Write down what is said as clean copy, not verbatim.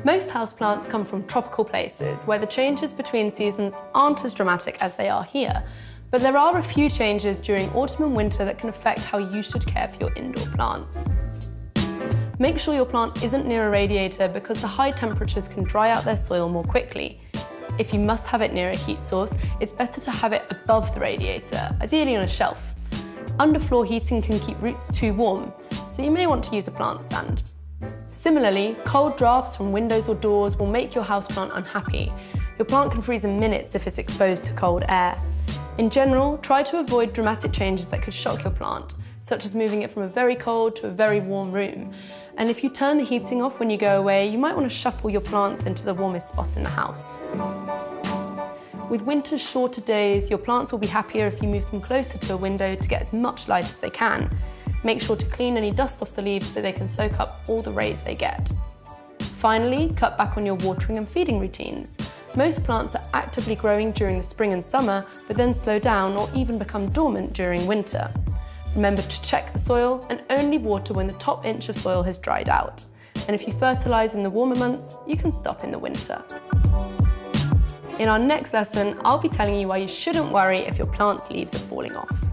Most houseplants come from tropical places where the changes between seasons aren't as dramatic as they are here, but there are a few changes during autumn and winter that can affect how you should care for your indoor plants. Make sure your plant isn't near a radiator because the high temperatures can dry out their soil more quickly. If you must have it near a heat source, it's better to have it above the radiator, ideally on a shelf. Underfloor heating can keep roots too warm, so you may want to use a plant stand. Similarly, cold drafts from windows or doors will make your houseplant unhappy. Your plant can freeze in minutes if it's exposed to cold air. In general, try to avoid dramatic changes that could shock your plant, such as moving it from a very cold to a very warm room. And if you turn the heating off when you go away, you might want to shuffle your plants into the warmest spot in the house. With winter's shorter days, your plants will be happier if you move them closer to a window to get as much light as they can. Make sure to clean any dust off the leaves so they can soak up all the rays they get. Finally, cut back on your watering and feeding routines. Most plants are actively growing during the spring and summer, but then slow down or even become dormant during winter. Remember to check the soil and only water when the top inch of soil has dried out. And if you fertilise in the warmer months, you can stop in the winter. In our next lesson, I'll be telling you why you shouldn't worry if your plant's leaves are falling off.